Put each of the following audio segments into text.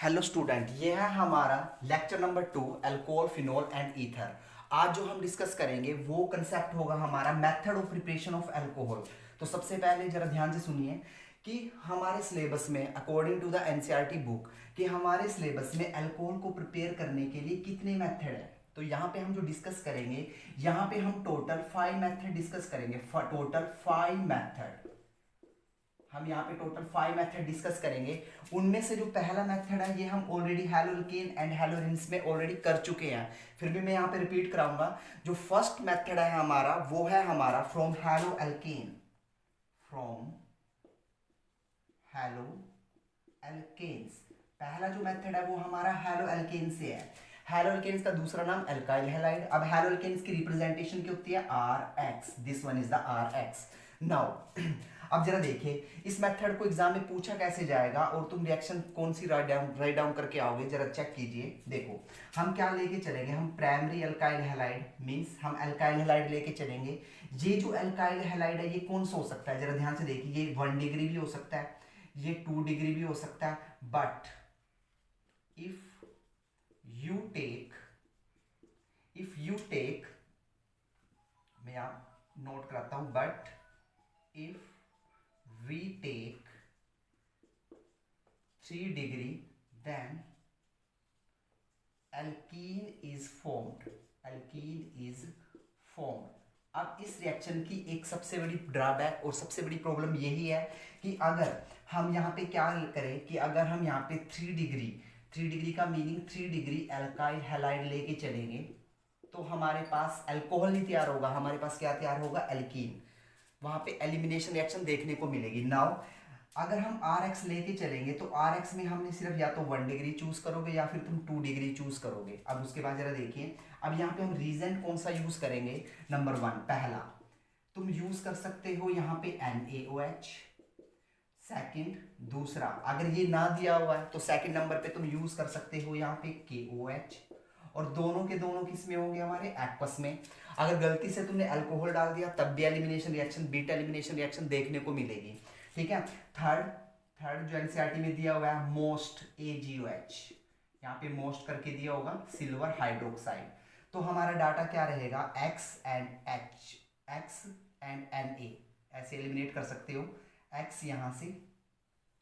Hello student, ये है हमारा lecture number 2 alcohol phenol and ether. आज जो हम डिस्कस करेंगे वो कंसेप्ट होगा हमारा method of preparation of alcohol. तो सबसे पहले जरा ध्यान से सुनिए कि हमारे सिलेबस में according to the NCERT book कि हमारे सिलेबस में अल्कोहल को प्रिपेयर करने के लिए कितने मेथड है। तो यहाँ पे हम जो डिस्कस करेंगे, यहाँ पे हम टोटल 5 मेथड डिस्कस करेंगे। टोटल 5 मेथड हम यहाँ पे टोटल 5 मेथड डिस्कस करेंगे। उनमें से जो पहला मेथड है ये हम ऑलरेडी हैलोल्केन एंड हैलोरिन्स में ऑलरेडी कर चुके हैं, फिर भी मैं यहाँ पे रिपीट कराऊंगा। जो फर्स्ट मेथड है हमारा वो है हमारा from haloalkane, from haloalkanes. पहला जो मेथड है वो हमारा हैलो एल्केन से है। हैलो एल्केन्स का दूसरा नाम एल्काइल हैलाइड। अब हैलो एल्केन्स की रिप्रेजेंटेशन क्या होती है? R X. This one is the R X. Now अब जरा देखिए इस मेथड को एग्जाम में पूछा कैसे जाएगा और तुम रिएक्शन कौन सी राइट डाउन करके आओगे, जरा चेक कीजिए। देखो हम क्या लेके चलेंगे, हम प्राइमरी अल्काइल हैलाइड मींस हम अल्काइल हैलाइड लेके चलेंगे। ये जो अल्काइल हैलाइड है ये कौन सा हो सकता है, जरा ध्यान से देखिए। ये 1 डिग्री भी हो सकता है, ये 2 डिग्री भी हो सकता है, बट इफ यू टेक मैं यहाँ नोट कराता हूं, but if we take 3 degree then alkene is formed। अब इस रिएक्शन की एक सबसे बड़ी ड्रॉबैक और सबसे बड़ी प्रॉब्लम यही है कि अगर हम यहाँ पे क्या करें कि अगर हम यहाँ पे 3 डिग्री का मीनिंग 3 डिग्री अल्काइल हैलाइड लेके चलेंगे तो हमारे पास अल्कोहल नहीं तैयार होगा, हमारे पास क्या तैयार होगा? एल्कीन। वहां पे एलिमिनेशन रिएक्शन देखने को मिलेगी। नाउ अगर हम आर एक्स लेके चलेंगे तो आर एक्स में हमने सिर्फ या तो 1 डिग्री चूज करोगे या फिर तुम 2 डिग्री चूज करोगे। अब उसके बाद जरा देखिए, अब यहाँ पे हम रीजेंट कौन सा यूज करेंगे? नंबर 1 पहला तुम यूज कर सकते हो यहाँ पे NaOH। सेकंड दूसरा अगर ये ना दिया हुआ है तो सेकंड नंबर पे तुम यूज कर सकते हो यहाँ पे KOH। और दोनों के दोनों किस में होंगे? हमारे एक्वस में। अगर गलती से तुमने अल्कोहल डाल दिया तब भी elimination reaction, beta elimination reaction देखने को मिलेगी। ठीक है। थर्ड जो एनसीईआरटी में दिया हुआ है मोस्ट AgOH, यहाँ पे मोस्ट करके दिया होगा सिल्वर हाइड्रोक्साइड। तो हमारा डाटा क्या रहेगा? X एंड Na ऐसे एलिमिनेट कर सकते हो, X यहाँ से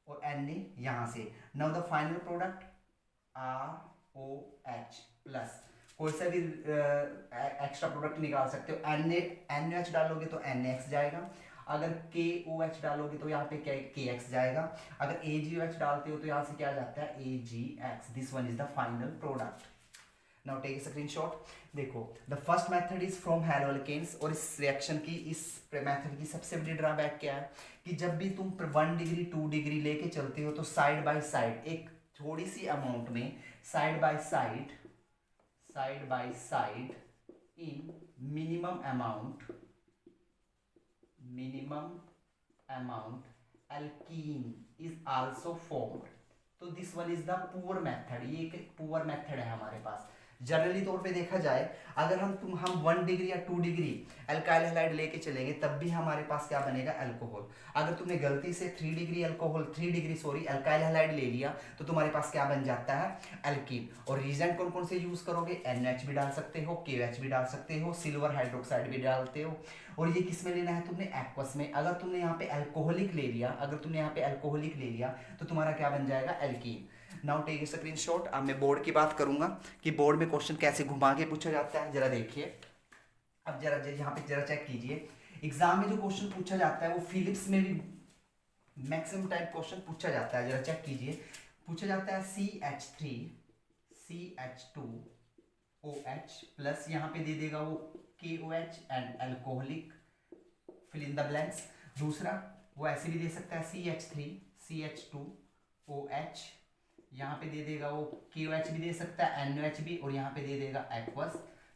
और Na यहाँ से। Now the final product ROH plus कोई सा भी एक्स्ट्रा प्रोडक्ट निकाल सकते हो। NaOH डालोगे तो NaX जाएगा, अगर KOH डालोगे तो यहाँ पे क्या KX जाएगा, अगर AgOH डालते हो तो यहाँ से क्या जाता है? AgX। This one is the final product. Now take a screenshot. देखो the first method is from haloalkanes. और इस रिएक्शन की, इस मेथड की सबसे बड़ी ड्रॉबैक क्या है कि जब भी तुम 1 डिग्री 2 डिग्री लेके चलते हो तो साइड बाय साइड एक थोड़ी सी अमाउंट में side by side in minimum amount alkene is also formed। तो this one is the poor method. ये एक पुअर मेथड है हमारे पास। जनरली तौर पे देखा जाए अगर हम 1 डिग्री या 2 डिग्री अल्काइल हैलाइड लेके चलेंगे तब भी हमारे पास क्या बनेगा? अल्कोहल। अगर तुमने गलती से 3 डिग्री अल्काइल हैलाइड ले लिया तो तुम्हारे पास क्या बन जाता है? एल्कीन। और रीजेंट कौन कौन से यूज करोगे? NH भी डाल सकते हो, KOH भी डाल सकते हो, सिल्वर हाइड्रोक्साइड भी डालते हो। और ये किस में लेना है तुमने? एक्वस में। अगर तुमने यहाँ पे अल्कोहलिक ले लिया तो तुम्हारा क्या बन जाएगा? एल्कीन। Now take screenshot. अब मैं बोर्ड की बात करूंगा कि बोर्ड में क्वेश्चन कैसे घुमा के पूछा जाता है, जरा देखिए। अब जरा यहाँ पे जरा चेक कीजिए, एग्जाम में जो क्वेश्चन पूछा जाता है वो फिलिप्स में भी मैक्सिमम टाइप क्वेश्चन पूछा जाता है। जरा चेक कीजिए, पूछा जाता है CH3CH2OH प्लस यहाँ पे दे देगा वो KOH and alcoholic, fill in the blanks. दूसरा वो ऐसे भी दे सकता है CH3CH2OH, यहाँ पे दे देगा वो KOH भी दे सकता है, NOH भी, और यहाँ पे दे देगा aqueous.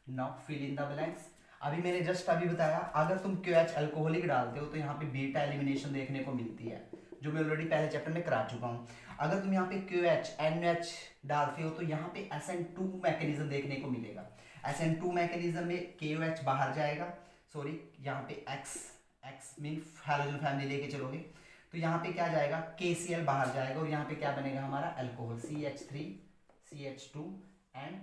Now fill in the blanks. अभी मैंने जस्ट अभी बताया अगर तुम KOH अल्कोहलिक डालते हो तो यहाँ पे बीटा एलिमिनेशन देखने को मिलती है, जो मैं ऑलरेडी पहले चैप्टर में करा चुका हूँ। अगर तुम यहाँ पे KOH NOH डालते हो तो यहाँ पे SN2 मैकेनिज्म देखने को मिलेगा। SN2 मैकेनिज्म में KOH बाहर जाएगा, सॉरी यहाँ पे X मीन हैलोजन फैमिली लेके चलोगे तो यहाँ पे क्या जाएगा, KCl बाहर जाएगा और यहाँ पे क्या बनेगा हमारा alcohol CH3 CH2 and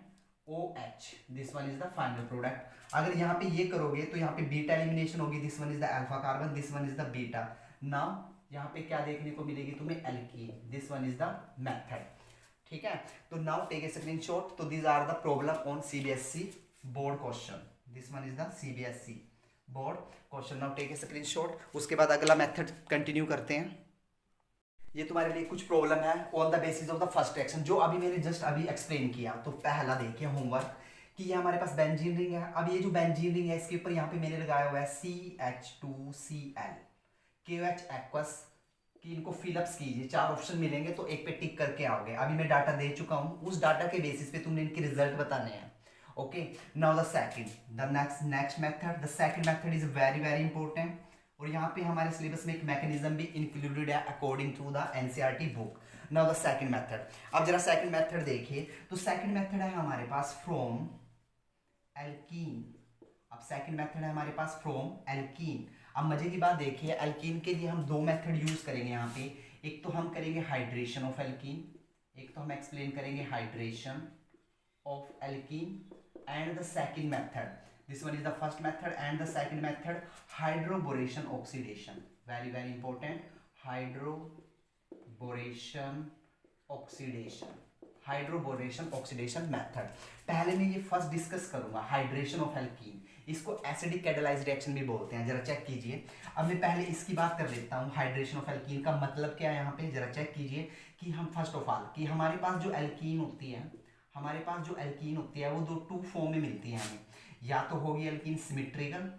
OH। This one is the final product. अगर यहाँ पे ये करोगे तो यहाँ पे बीटा एलिमिनेशन होगी, this one is the alpha carbon, this one is the beta. Now यहाँ पे क्या देखने को मिलेगी तुम्हें, alkene. This one is the method, ठीक है। तो नाउ टेक ए स्क्रीनशॉट। तो these are the problem on CBSE board question. This one is the CBSE board question. Now take a screenshot. उसके बाद अगला मेथड कंटिन्यू करते हैं। ये तुम्हारे लिए कुछ प्रॉब्लम है on the basis of the first reaction, जो अभी मैंने जस्ट अभी एक्सप्लेन किया। तो पहला देखिए होमवर्क कि ये हमारे पास बेंजीन रिंग है। अब ये जो बेंजीन रिंग है इसके ऊपर यहाँ पे मैंने लगाया हुआ है CH2Cl, KOH एक्वस कि इनको फिलअप्स कीजिए। 4 ऑप्शन मिलेंगे तो एक पे टिक करके आओगे। अभी मैं डाटा दे चुका हूँ, उस डाटा के बेसिस पे तुमने इनके रिजल्ट बताने हैं। Okay, now the second, the next method. The second method is very very important और यहाँ पे हमारे सिलेबस में एक मैकेनिज्म भी इंक्लूडेड है according to the NCERT book. Now the second method. अब जरा सेकंड मेथड देखिए। तो सेकंड मेथड है हमारे पास फ्रॉम एल्कीन। अब सेकंड मेथड है हमारे पास फ्रॉम एल्कीन। अब मजे की बात देखिए, एल्कीन के लिए हम 2 मेथड यूज करेंगे यहाँ पे। एक तो हम करेंगे हाइड्रेशन ऑफ एल्कीन, एक तो हम एक्सप्लेन करेंगे hydration of alkene and the second method, this one is the first method and the second method, hydroboration oxidation, very very important, hydroboration oxidation method। पहले मैं ये फर्स्ट डिस्कस करूंगा hydration of alkene. इसको acidic catalysed reaction भी बोलते हैं, जरा check कीजिए। अब मैं पहले इसकी बात कर लेता हूँ, हाइड्रेशन ऑफ एल्कीन का मतलब क्या है यहाँ पे, जरा चेक कीजिए कि हम फर्स्ट ऑफ ऑल कि हमारे पास जो एल्कीन होती है, हमारे पास जो एल्कीन होती है वो 2 फॉर्म में मिलती है हमें। या तो होगी एल्कीन सिमेट्रिकल,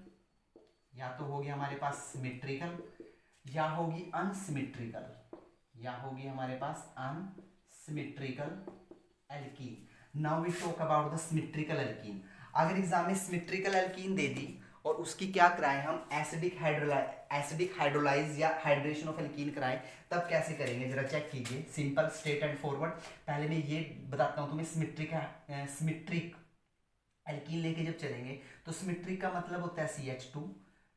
या तो होगी हमारे पास सिमेट्रिकल, या होगी अनसिमेट्रिकल, या होगी हमारे पास unsymmetrical alkene. Now we talk about the symmetrical alkene. अगर एग्जाम में सिमेट्रिकल एल्कीन दे दी और उसकी क्या कराएं हम, एसिडिक हाइड्रोलाइज या हाइड्रेशन ऑफ एल्कीन कराएं, तब कैसे करेंगे जरा चेक कीजिए। Simple, straight and forward. पहले मैं ये बताता हूँ तुम्हें, सिमेट्रिक एल्कीन लेके जब चलेंगे तो सिमेट्रिक का मतलब होता है CH2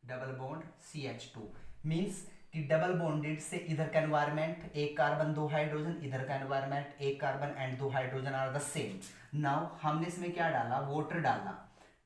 double bond CH2, means कि डबल बॉन्डेड से इधर का एनवायरमेंट, एक कार्बन 2 हाइड्रोजन, इधर का एनवायरमेंट एक carbon and 2 hydrogen are the same. Now हमने इसमें क्या डाला, वाटर डाला,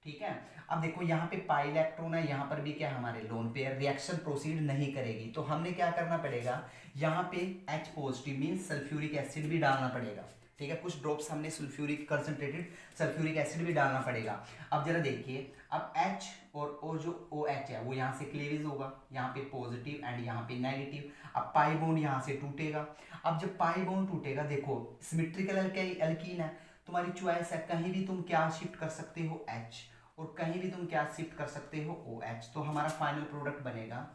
ठीक है। अब देखो यहाँ पे पाई इलेक्ट्रॉन है, यहाँ पर भी क्या हमारे लोन पेयर, रिएक्शन प्रोसीड नहीं करेगी। तो हमने क्या करना पड़ेगा, यहाँ पे H positive means sulphuric acid भी डालना पड़ेगा, ठीक है। कुछ ड्रॉप्स हमने सल्फ्यूरिक कंसंट्रेटेड सल्फ्यूरिक एसिड भी डालना पड़ेगा। अब जरा देखिए, अब H और O जो OH है वो यहाँ से क्लेविज होगा, यहाँ पे पॉजिटिव एंड यहाँ पे नेगेटिव। अब पाई बॉन्ड यहाँ से टूटेगा। अब जब पाई बॉन्ड टूटेगा, देखो सिमेट्रिकल एल्कीन है, तुम्हारी चॉइस है, कहीं भी तुम क्या शिफ्ट कर सकते हो H, और कहीं भी तुम क्या शिफ्ट कर सकते हो OH। तो हमारा फाइनल प्रोडक्ट बनेगा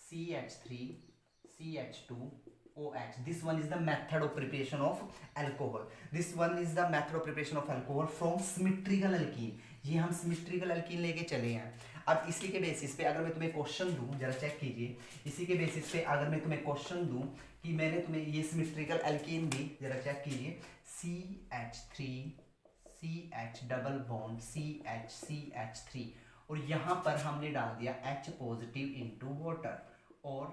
CH3 CH2 OH। This one is the method of preparation of alcohol. This one is the method of preparation of alcohol from symmetrical alkene। ये हम symmetrical alkene लेके चले हैं। अब इसी के बेसिस पे अगर मैं तुम्हें क्वेश्चन दूं, जरा चेक कीजिए, इसी के बेसिस पे अगर मैं तुम्हें क्वेश्चन दूं कि मैंने तुम्हें ये symmetrical alkene दी, जरा चेक कीजिए, CH3 CH double bond CH3 और यहाँ पर हमने डाल दिया H पॉजिटिव इनटू वाटर, और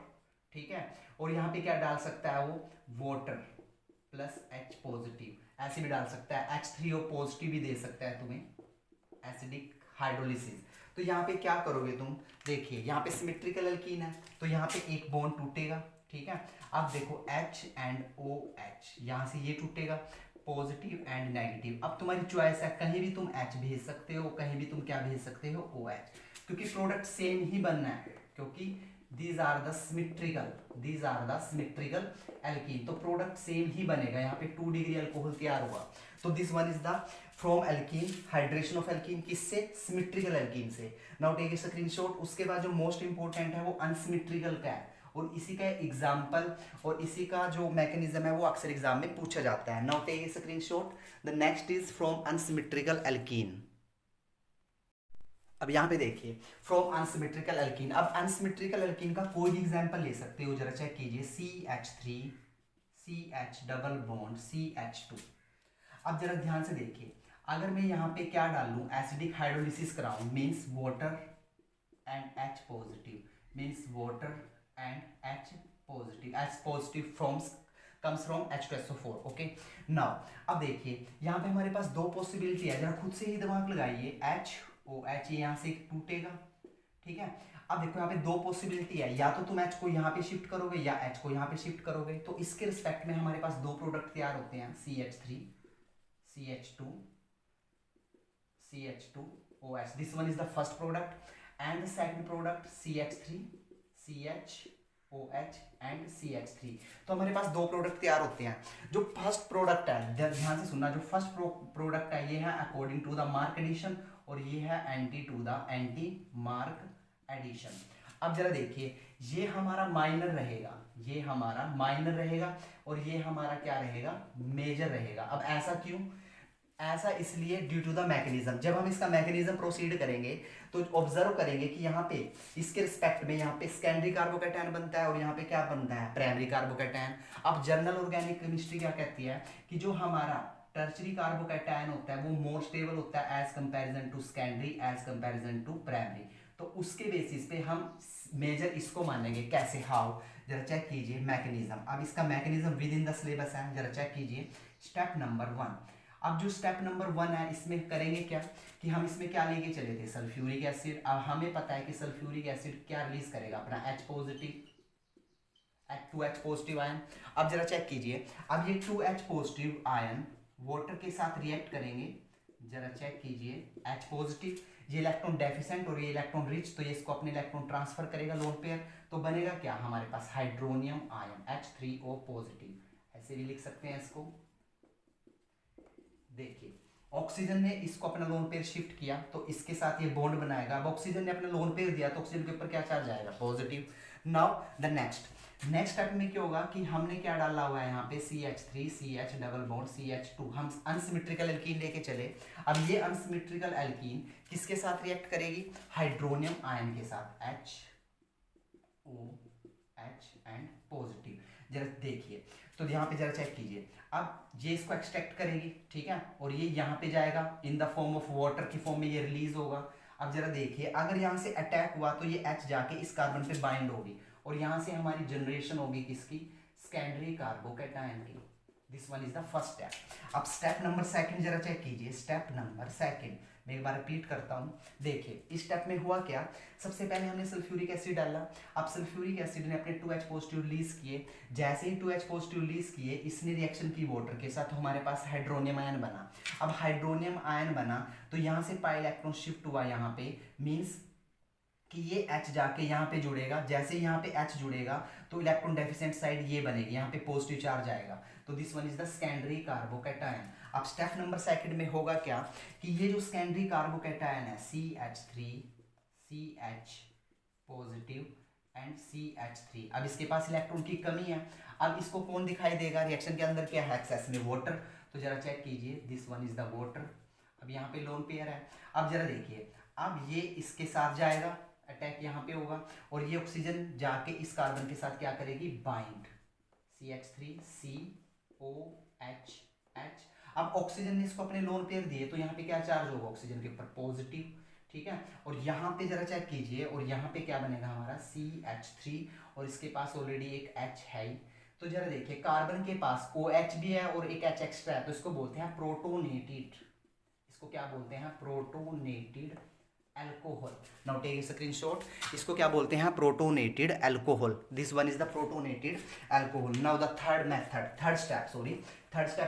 ठीक है, और यहाँ पे क्या डाल सकता है वो, वाटर प्लस H पॉजिटिव, ऐसे भी डाल सकता है, H3O पॉजिटिव भी दे सकता है तुम्हें, एसिडिक हाइड्रोलिसिस। तो यहाँ पे क्या करोगे तुम, देखिए यहाँ पे सिमेट्रिकल एल्कीन है तो यहाँ पे एक बॉन्ड टूटेगा, ठीक है। अब देखो H एंड OH, यहाँ से ये टूटेगा, पॉजिटिव एंड नेगेटिव। अब तुम्हारी चॉइस है, कहीं भी तुम H भेज सकते हो, कहीं भी तुम क्या भेज सकते हो, OH, क्योंकि प्रोडक्ट सेम ही बनना है, क्योंकि these are the symmetrical alkene, तो प्रोडक्ट सेम ही बनेगा। यहाँ पे 2 डिग्री अल्कोहल तैयार हुआ। तो this one is the from alkene, hydration of alkene, किससे, सिमेट्रिकल एल्कीन से। Now take a screenshot. उसके बाद जो मोस्ट इंपॉर्टेंट है वो अनसिमेट्रिकल का है, और इसी का एग्जाम्पल और इसी का जो मैकेनिज्म है वो अक्सर एग्जाम में पूछा जाता है। Now take a screenshot. The next is from unsymmetrical alkene. अब यहाँ पे देखिए, फ्रॉम अनसिमेट्रिकल एल्कीन। अब अनसिमेट्रिकल एल्कीन का कोई भी एग्जांपल ले सकते हो, जरा चेक कीजिए, CH3 CH double bond CH2। अब जरा ध्यान से देखिए, अगर मैं यहाँ पे क्या डाल लूँ, एसिडिक हाइड्रोलिसिस कराऊँ, means water and H positive, means water and H positive, H positive froms comes from H2SO4। Okay, now अब देखिए यहाँ पे हमारे पास दो पॉसिबिलिटी है, जरा खुद से ही दिमाग लगाइए। HOH यहाँ से टूटेगा, ठीक है। अब देखो यहाँ पे दो पॉसिबिलिटी है, या तो तुम H को यहाँ पे शिफ्ट करोगे या H को यहाँ पे शिफ्ट करोगे। तो इसके रिस्पेक्ट में हमारे पास दो प्रोडक्ट तैयार होते हैं, CH3 CH2 CH2OH। This one is the first product and the second product CH3 CHOH and CH3। तो हमारे पास दो प्रोडक्ट तैयार होते हैं। जो फर्स्ट प्रोडक्ट है, ध्यान से सुनना, जो फर्स्ट प्रोडक्ट है ये है according to the mark addition और ये है anti to the anti mark addition. अब जरा देखिए, ये हमारा माइनर रहेगा, ये हमारा माइनर रहेगा और ये हमारा क्या रहेगा, मेजर रहेगा। अब ऐसा क्यों? ऐसा इसलिए ड्यू टू द मैकेनिज्म। जब हम इसका मैकेनिज्म प्रोसीड करेंगे तो ऑब्जर्व करेंगे कि यहाँ पे इसके रिस्पेक्ट में यहाँ पे सेकेंडरी कार्बोकैटायन बनता है और यहाँ पे क्या बनता है, प्राइमरी कार्बोकैटायन। अब जर्नल ऑर्गेनिक केमिस्ट्री क्या कहती है कि जो हमारा टर्शरी कार्बोकैटायन होता है वो मोर स्टेबल होता है as comparison to secondary, as comparison to primary. तो उसके बेसिस पे हम मेजर इसको मानेंगे। कैसे, हाउ, जरा चेक कीजिए मैकेनिज्म। अब इसका mechanism with in the syllabus है, जरा चेक कीजिए। स्टेप नंबर 1, अब जो स्टेप नंबर 1 है इसमें करेंगे क्या कि हम इसमें क्या लेके चले थे, सल्फ्यूरिक एसिड। अब हमें पता है कि सल्फ्यूरिक एसिड क्या रिलीज करेगा, अपना H positive, 2H positive ion. अब जरा चेक कीजिए, अब ये 2H पॉजिटिव आयन वाटर के साथ रिएक्ट करेंगे। जरा चेक कीजिए, H पॉजिटिव, ये इलेक्ट्रॉन डेफिशिएंट और ये इलेक्ट्रॉन रिच, तो ये इसको अपने इलेक्ट्रॉन ट्रांसफर करेगा लोन पेयर। तो बनेगा क्या हमारे पास, हाइड्रोनियम आयन H3O पॉजिटिव। ऐसे भी लिख सकते हैं इसको। देखिए, ऑक्सीजन ने इसको अपना लोन पेयर शिफ्ट किया तो इसके साथ ये बॉन्ड बनाएगा। अब ऑक्सीजन ने अपना लोन पेयर दिया तो ऑक्सीजन के ऊपर क्या चार्ज आएगा, positive. Now the next step में क्या होगा कि हमने क्या डाला हुआ है यहाँ पे, CH3 CH double bond CH2। हम अनसिमेट्रिकल एल्कीन लेके चले। अब ये अनसिमेट्रिकल एल्कीन किसके साथ रिएक्ट करेगी, हाइड्रोनियम आयन के साथ, HOH एंड पॉजिटिव। जरा देखिए, तो यहाँ पे जरा चेक कीजिए, अब ये इसको एक्सट्रैक्ट करेगी, ठीक है, और ये यहाँ पे जाएगा in the form of water की फॉर्म में ये रिलीज होगा। अब जरा देखिए, अगर यहाँ से अटैक हुआ तो ये H जाके इस कार्बन पे बाइंड होगी और यहाँ से हमारी जनरेशन होगी किसकी, सेकेंडरी कार्बोकैटायन की। This one is the first step. अब स्टेप नंबर 2 जरा चेक कीजिए। स्टेप नंबर 2 मैं एक बार रिपीट करता हूँ। देखिए इस स्टेप में हुआ क्या, सबसे पहले हमने सल्फ्यूरिक एसिड डाला। अब सल्फ्यूरिक एसिड ने अपने 2H पॉजिटिव रिलीज किए। जैसे ही 2H पॉजिटिव रिलीज किए, इसने रिएक्शन की वाटर के साथ, हमारे पास हाइड्रोनियम आयन बना। अब हाइड्रोनियम आयन बना तो यहाँ से पाई इलेक्ट्रॉन शिफ्ट हुआ यहाँ पे, मीन्स कि ये H जाके यहाँ पे जुड़ेगा। जैसे यहाँ पे H जुड़ेगा तो इलेक्ट्रॉन डेफिशिएंट साइड ये बनेगी, यहाँ पे पॉजिटिव चार्ज आएगा। तो this one is the secondary carbocation. अब स्टेप नंबर 2 में होगा क्या कि ये जो सेकेंडरी कार्बोकैटायन है CH3 CH positive and CH3, अब इसके पास इलेक्ट्रॉन की कमी है। अब इसको कौन दिखाई देगा, रिएक्शन के अंदर क्या है, एक्सेस में वाटर। तो जरा चेक कीजिए, this one is the water. अब यहाँ पे लोन पेयर है। अब जरा देखिए, अब ये इसके साथ जाएगा, अटैक यहाँ पे होगा और ये ऑक्सीजन जाके इस कार्बन के साथ क्या करेगी, बाइंड, CH3 COH H। अब ऑक्सीजन ने इसको अपने लोन पेयर दिए तो यहाँ पे क्या चार्ज होगा, ऑक्सीजन के ऊपर पॉजिटिव, ठीक है। और यहाँ पे जरा चेक कीजिए, और यहाँ पे क्या बनेगा हमारा CH3 और इसके पास ऑलरेडी एक H है। तो जरा देखिए, कार्बन के पास OH भी है और एक H एक्स्ट्रा है, तो इसको बोलते हैं प्रोटोनेटेड। इसको क्या बोलते हैं, protonated alcohol. Now take a screenshot. इसको क्या बोलते हैं, protonated alcohol. This one is the protonated alcohol. Now the third step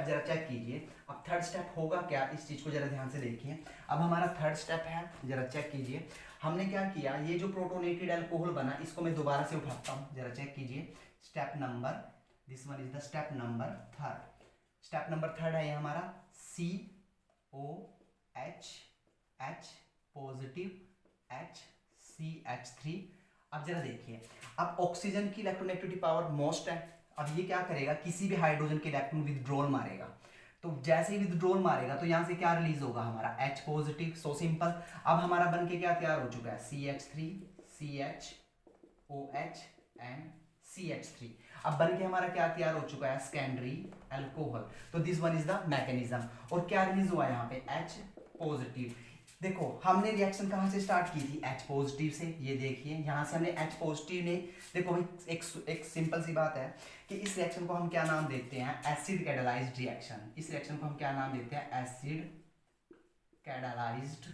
जरा चेक कीजिए। अब थर्ड स्टेप होगा क्या, इस चीज को जरा ध्यान से देखिए। अब हमारा थर्ड स्टेप है, जरा चेक कीजिए। हमने क्या किया, ये जो प्रोटोनेटेड एल्कोहल बना, इसको मैं दोबारा से उठाता हूँ, जरा चेक कीजिए। Step number, this one is the step number 3। Step number 3 है ये हमारा COH H पॉजिटिव HCH3। अब जरा देखिए, अब ऑक्सीजन की इलेक्ट्रोनेगेटिविटी पावर मोस्ट है। अब ये क्या करेगा, किसी भी हाइड्रोजन के इलेक्ट्रॉन विथड्रॉल मारेगा। तो जैसे ही विथड्रॉल मारेगा तो यहाँ से क्या रिलीज होगा, हमारा H पॉजिटिव। So simple. अब हमारा बन के क्या तैयार हो चुका है, CH3 CHOH एंड CH3। अब बन के हमारा क्या तैयार हो चुका है, सेकेंडरी अल्कोहल। तो this one is the mechanism. और क्या रिलीज हुआ है यहाँ पे, H पॉजिटिव। देखो हमने रिएक्शन कहाँ से स्टार्ट की थी, H पॉजिटिव से। ये देखिए यहाँ से हमने H पॉजिटिव ने, देखो भाई एक सिंपल सी बात है कि इस रिएक्शन को हम क्या नाम देते हैं, एसिड कैटालाइज्ड रिएक्शन। इस रिएक्शन को हम क्या नाम देते हैं, एसिड कैटालाइज्ड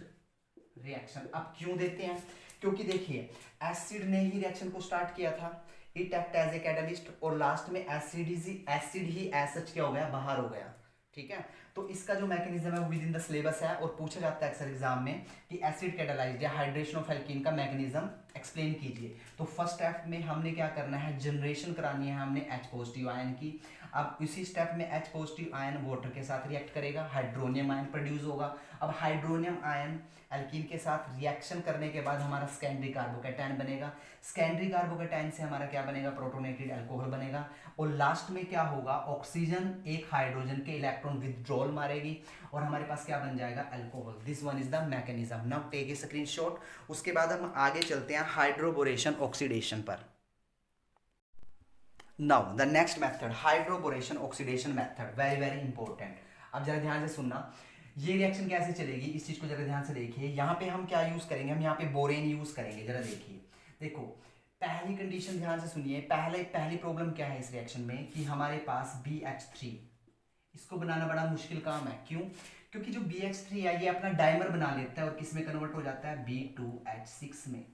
रिएक्शन। अब क्यों देते हैं, क्योंकि देखिए एसिड ने ही रिएक्शन को स्टार्ट किया था, it act as a catalyst, और लास्ट में एसिड ही एज सच क्या हो गया, बाहर हो गया। ठीक है, तो इसका जो मैकेनिज्म है वो विद इन द सिलेबस है और पूछा जाता है अक्सर एग्जाम में कि एसिड कैटालाइज्ड या हाइड्रेशन ऑफ एल्कीन का मैकेनिज्म एक्सप्लेन कीजिए। तो फर्स्ट स्टेप में हमने क्या करना है, जनरेशन करानी है हमने H पॉजिटिव आयन की। अब इसी स्टेप में H पॉजिटिव आयन वाटर के साथ रिएक्ट करेगा, हाइड्रोनियम आयन प्रोड्यूस होगा। अब हाइड्रोनियम आयन एल्कीन के साथ रिएक्शन करने के बाद हमारा सेकेंडरी कार्बोकैटायन बनेगा, सेकेंडरी कार्बोकैटायन से हमारा क्या बनेगा, प्रोटोनेटेड अल्कोहल बनेगा। और लास्ट में क्या होगा, ऑक्सीजन एक हाइड्रोजन के इलेक्ट्रॉन विथड्रॉल मारेगी और हमारे पास क्या बन जाएगा, alcohol. This one is the mechanism. Now take a screenshot. उसके बाद हम आगे चलते हैं हाइड्रोबोरेशन ऑक्सीडेशन पर। Now the next method, hydroboration oxidation method, very very important. अब जरा ध्यान से सुनना, ये रिएक्शन कैसे चलेगी, इस चीज को जरा ध्यान से देखिए। यहाँ पे हम क्या यूज करेंगे, हम यहाँ पे बोरेन यूज करेंगे। जरा देखिए, देखो पहली कंडीशन ध्यान से सुनिए। पहली प्रॉब्लम क्या है इस रिएक्शन में कि हमारे पास BH3, इसको बनाना बड़ा मुश्किल काम है। क्यों, क्योंकि जो BH3 है ये अपना डाइमर बना लेता है और किस में कन्वर्ट हो जाता है, B2H6 में।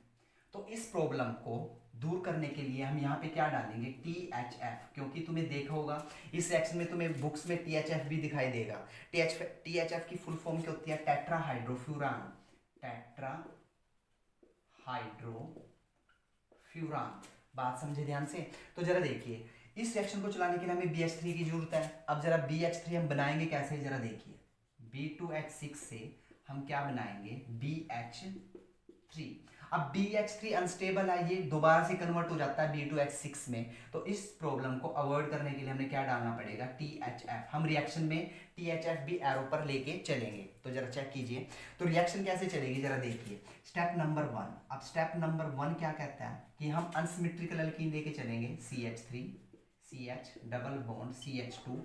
तो इस प्रॉब्लम को दूर करने के लिए हम यहाँ पे क्या डालेंगे, THF। क्योंकि तुम्हें देखा होगा इस रिएक्शन में, तुम्हें बुक्स में THF भी दिखाई देगा। THF की फुल फॉर्म क्या होती है, टेट्राहाइड्रोफ्यूरान, टेट्राहाइड्रोफ्यूरान। बात समझे ध्यान से। तो जरा देखिए, इस रिएक्शन को चलाने के लिए हमें BH3 की जरूरत है। अब जरा BH3 हम बनाएंगे कैसे, जरा देखिए। B2H6 से हम क्या बनाएंगे, BH3। अब BH3 अनस्टेबल है, ये दोबारा से कन्वर्ट हो जाता है B2H6 में। तो इस प्रॉब्लम को अवॉइड करने के लिए हमें क्या डालना पड़ेगा, THF। हम रिएक्शन में THF भी एरो पर लेके चलेंगे। तो जरा चेक कीजिए, तो रिएक्शन कैसे चलेगी, जरा देखिए। Step number 1। अब स्टेप नंबर 1 क्या कहता है कि हम अनसिमेट्रिकल एल्कीन लेके चलेंगे, CH3 CH double bond CH2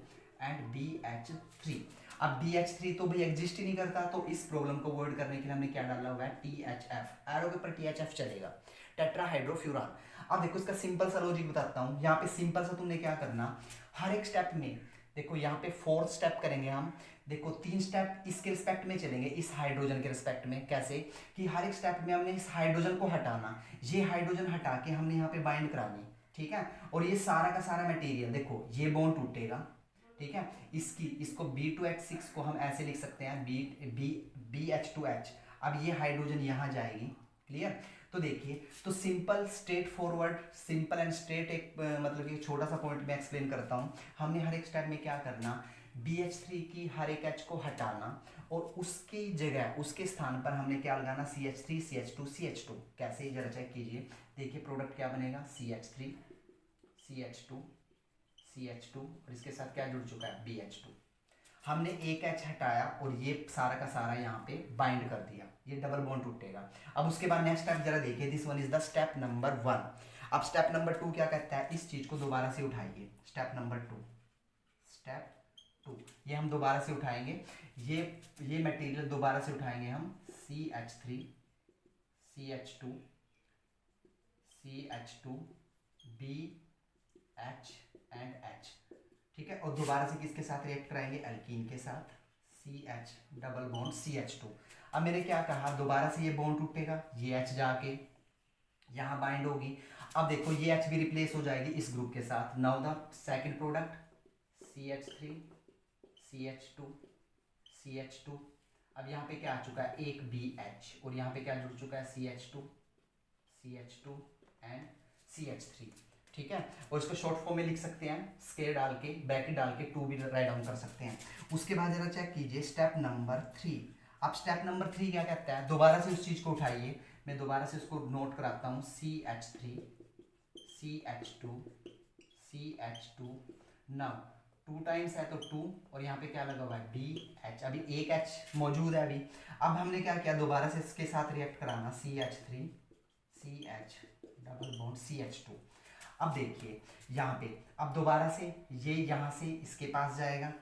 and BH3। अब BH3 तो भाई एग्जिस्ट ही नहीं करता, तो इस प्रॉब्लम को अवॉइड करने के लिए हमने क्या डाला हुआ है, THF। एरो के ऊपर THF चलेगा, टेट्राहाइड्रोफ्यूरान। अब देखो इसका सिंपल सा लॉजिक बताता हूँ। यहाँ पे सिंपल सा तुमने क्या करना, हर एक स्टेप में देखो, यहाँ पे 4th स्टेप करेंगे हम। देखो 3 स्टेप इसके रिस्पेक्ट में चलेंगे, इस हाइड्रोजन के रिस्पेक्ट में। कैसे कि हर एक स्टेप में हमने इस हाइड्रोजन को हटाना, ये हाइड्रोजन हटा के हमने यहाँ पे बाइंड करानी। ठीक है, और ये सारा का सारा मटेरियल देखो, ये बॉन्ड टूटेगा। ठीक है, इसको B2H6 को हम ऐसे लिख सकते हैं, BH2H। अब ये हाइड्रोजन यहाँ जाएगी। क्लियर। तो देखिए, तो simple straight forward, simple and straight एक मतलब कि छोटा सा पॉइंट में एक्सप्लेन करता हूँ। हमने हर एक स्टेप में क्या करना, BH3 की हर एक H को हटाना और उसकी जगह, उसके स्थान पर हमने क्या लगाना, CH3 CH2 CH2। कैसे, जरा चेक कीजिए। देखिए प्रोडक्ट क्या बनेगा, CH3 CH2 CH2 और इसके साथ क्या जुड़ चुका है, BH2। हमने एक H हटाया और ये सारा का सारा यहाँ पे बाइंड कर दिया, ये डबल बॉन्ड टूटेगा। अब उसके बाद नेक्स्ट स्टेप जरा देखिए, this one is the step number 1। अब स्टेप नंबर 2 क्या कहता है, इस चीज को दोबारा से उठाइए। स्टेप नंबर 2, स्टेप 2 ये हम दोबारा से उठाएंगे, ये मटेरियल दोबारा से उठाएंगे हम, CH3 CH2 CH2 BH and H। ठीक है, और दोबारा से किसके साथ रिएक्ट कराएंगे, एल्कीन के साथ, CH डबल बॉन्ड CH2। अब मैंने क्या कहा, दोबारा से ये बॉन्ड टूटेगा, ये H जाके यहाँ बाइंड होगी। अब देखो ये H भी रिप्लेस हो जाएगी इस ग्रुप के साथ। Now the second product, CH3 CH2 CH2। अब यहाँ पे क्या आ चुका है, एक BH, और यहाँ पे क्या जुड़ चुका है, CH2 एंड CH3। ठीक है, और इसको शॉर्ट फॉर्म में लिख सकते हैं, स्केयर डाल के, ब्रैकेट डाल के 2 भी राइट डाउन कर सकते हैं। उसके बाद जरा चेक कीजिए स्टेप नंबर 3। अब स्टेप नंबर 3 क्या कहता है, दोबारा से उस चीज को उठाइए, मैं दोबारा से उसको नोट कराता हूँ, CH3 CH2 CH2। Now 2 times है तो 2, और यहाँ पे क्या लगा हुआ है, BH। अभी एक H मौजूद है अभी। अब हमने क्या किया, दोबारा से इसके साथ रिएक्ट कराना, CH3 CH double bond CH2। अब देखिए यहाँ पे, अब दोबारा से ये यहाँ से इसके पास जाएगा।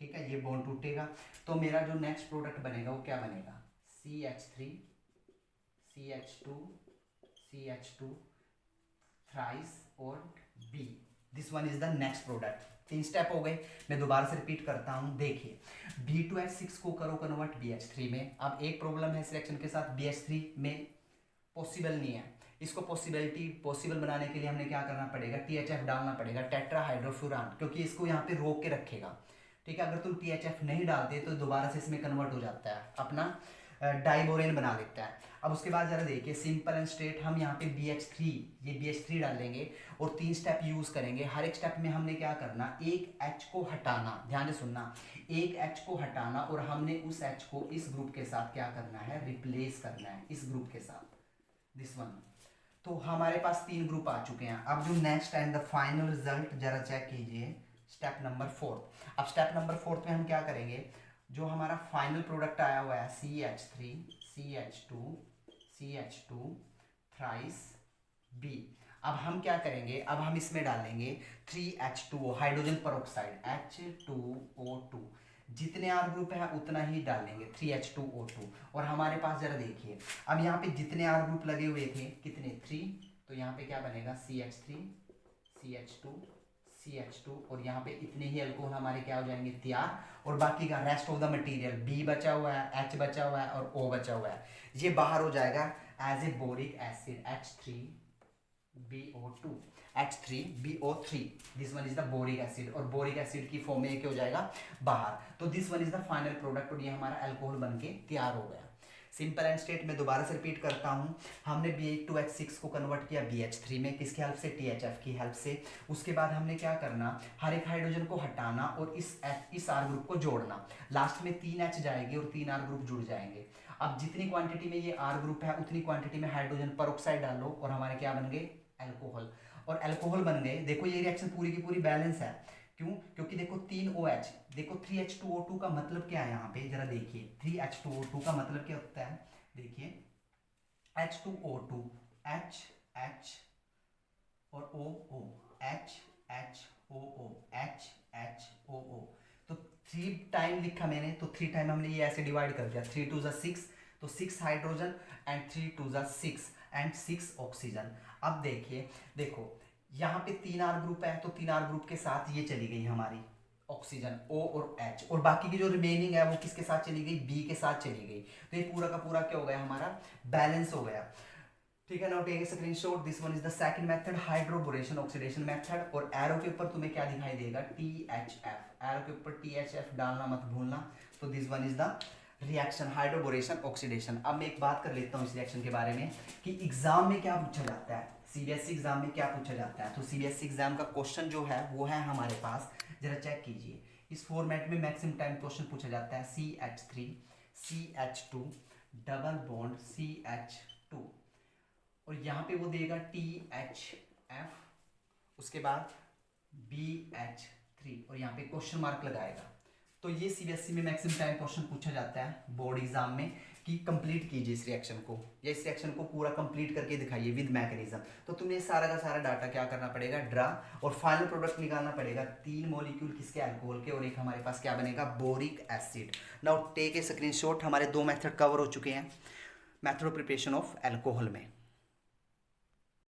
ठीक है, ये बॉन्ड टूटेगा, तो मेरा जो नेक्स्ट प्रोडक्ट बनेगा वो क्या बनेगा, CH3 CH2 CH2 थ्राइस और B। This one is the next product. 3 step हो गए, मैं दोबारा से रिपीट करता हूँ। देखिए B2H6 को करो कन्वर्ट BH3 में। अब एक प्रॉब्लम है इस रिएक्शन के साथ, BH3 में पॉसिबल नहीं है। इसको पॉसिबल बनाने के लिए हमने क्या करना पड़ेगा, THF डालना पड़ेगा, टेट्राहाइड्रोफ्यूरान, क्योंकि इसको यहाँ पे रोक के रखेगा। ठीक है, अगर तुम THF नहीं डालते तो दोबारा से इसमें कन्वर्ट हो जाता है, अपना डाइबोरेन बना लेता है। अब उसके बाद जरा देखिए सिंपल एंड स्ट्रेट, हम यहाँ पे BH3 ये BH3 डालेंगे और 3 स्टेप यूज करेंगे। हर एक स्टेप में हमने क्या करना, एक H को हटाना, ध्यान से सुनना, एक H को हटाना और हमने उस H को इस ग्रुप के साथ क्या करना है, रिप्लेस करना है इस ग्रुप के साथ, दिस वन। तो हमारे पास 3 ग्रुप आ चुके हैं। अब जो next and the final result जरा चेक कीजिए, स्टेप नंबर 4। अब स्टेप नंबर 4 में हम क्या करेंगे, जो हमारा फाइनल प्रोडक्ट आया हुआ है CH3 CH2 CH2 thrice B। अब हम क्या करेंगे, अब हम इसमें डालेंगे 3H2O हाइड्रोजन पेरोक्साइड H2O2। जितने R ग्रुप है उतना ही डालेंगे 3H2O2। और हमारे पास जरा देखिए, अब यहाँ पे जितने R ग्रुप लगे हुए थे कितने 3, तो यहाँ पे क्या बनेगा CH3 CH2 CH2 और यहाँ पे इतने ही अल्कोहल हमारे क्या हो जाएंगे, तैयार। और बाकी का rest of the material B बचा हुआ है, H बचा हुआ है और O बचा हुआ है, ये बाहर हो जाएगा as a boric acid H3BO2 H3BO3। This one is the boric acid और बोरिक एसिड की फॉर्म में एक हो जाएगा बाहर। तो this one is the final product और ये हमारा अल्कोहल बनके तैयार हो गया। सिंपल एंड स्ट्रेट में दोबारा से रिपीट करता हूँ, हमने B2H6 को कन्वर्ट किया BH3 में, किसकी हेल्प से, THF की हेल्प से। उसके बाद हमने क्या करना, हर एक हाइड्रोजन को हटाना और इस R ग्रुप को जोड़ना। लास्ट में 3H जाएगी और 3 R ग्रुप जुड़ जाएंगे। अब जितनी क्वांटिटी में ये R ग्रुप है उतनी क्वांटिटी में हाइड्रोजन पेरोक्साइड डालो और हमारे क्या बन गए, अल्कोहल। और अल्कोहल बन गए। देखो ये रिएक्शन पूरी की पूरी बैलेंस है, क्यों, क्योंकि देखो 3 OH, देखो 3H2O2 का मतलब क्या है, यहाँ पे जरा देखिए 3H2O2 का मतलब क्या होता है, देखिए H2O2 H H और OO HHOO HHOO। तो 3 टाइम लिखा मैंने, तो 3 टाइम हमने ये ऐसे डिवाइड कर दिया, 3 2 6, तो 6 हाइड्रोजन एंड 3 2 6 एंड 6 ऑक्सीजन। अब देखिए, देखो यहाँ पे 3 R ग्रुप है, तो 3 R ग्रुप के साथ ये चली गई हमारी ऑक्सीजन O और H, और बाकी की जो रिमेनिंग है वो किसके साथ चली गई, B के साथ चली गई। तो ये पूरा का पूरा क्या हो गया, हमारा बैलेंस हो गया। ठीक है, now take a screenshot, this one is the second method, hydroboration oxidation method. और एरो के ऊपर तुम्हें क्या दिखाई देगा, THF, एरो के ऊपर THF डालना मत भूलना। तो this one is the reaction hydroboration oxidation. अब मैं एक बात कर लेता हूँ इस रिएक्शन के बारे में कि एग्जाम में क्या पूछा जाता है, CBSE एग्जाम में क्या पूछा जाता है। तो CBSE एग्जाम का क्वेश्चन जो है वो है हमारे पास, जरा चेक कीजिए, इस फॉर्मेट में मैक्सिमम टाइम क्वेश्चन पूछा जाता है CH3 CH2 double bond CH2 और यहाँ पे वो देगा THF, उसके बाद BH3 और यहाँ पे क्वेश्चन मार्क लगाएगा। तो ये CBSE में मैक्सिमम टाइम क्वेश्चन पूछा जाता है बोर्ड एग्जाम में कि कंप्लीट कीजिए इस रिएक्शन को, या इस रिएक्शन को पूरा कंप्लीट करके दिखाइए विद मैकेनिज्म। तो तुम्हें सारा का सारा डाटा क्या करना पड़ेगा, ड्रा, और फाइनल प्रोडक्ट निकालना पड़ेगा 3 मॉलिक्यूल किसके, अल्कोहल के, और एक हमारे पास क्या बनेगा, boric acid. Now take a screenshot, हमारे 2 मेथड कवर हो चुके हैं method of preparation of alcohol में।